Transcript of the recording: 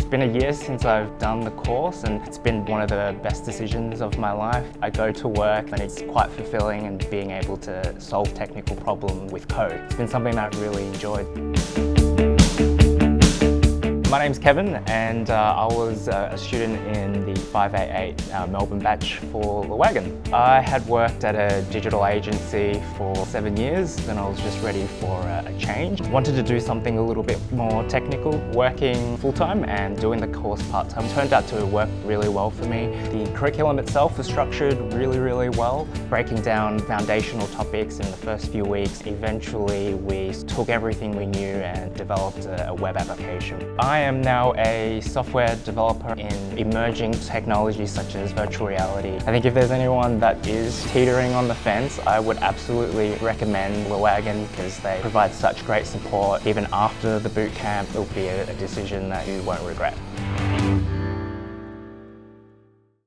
been a year since I've done the course and it's been one of the best decisions of my life. I go to work and it's quite fulfilling and being able to solve technical problems with code. It's been something that I've really enjoyed. My name's Kevin and I was a student in the 588 Melbourne batch for Lewagen. I had worked at a digital agency for 7 years, then I was just ready for a change. Wanted to do something a little bit more technical. Working full-time and doing the course part-time turned out to work really well for me. The curriculum itself was structured really well, breaking down foundational topics in the first few weeks. Eventually we took everything we knew and developed a web application. I am now a software developer in emerging technologies such as virtual reality. I think if there's anyone that is teetering on the fence, I would absolutely recommend Lewagen because they provide such great support. Even after the boot camp, it'll be a decision that you won't regret.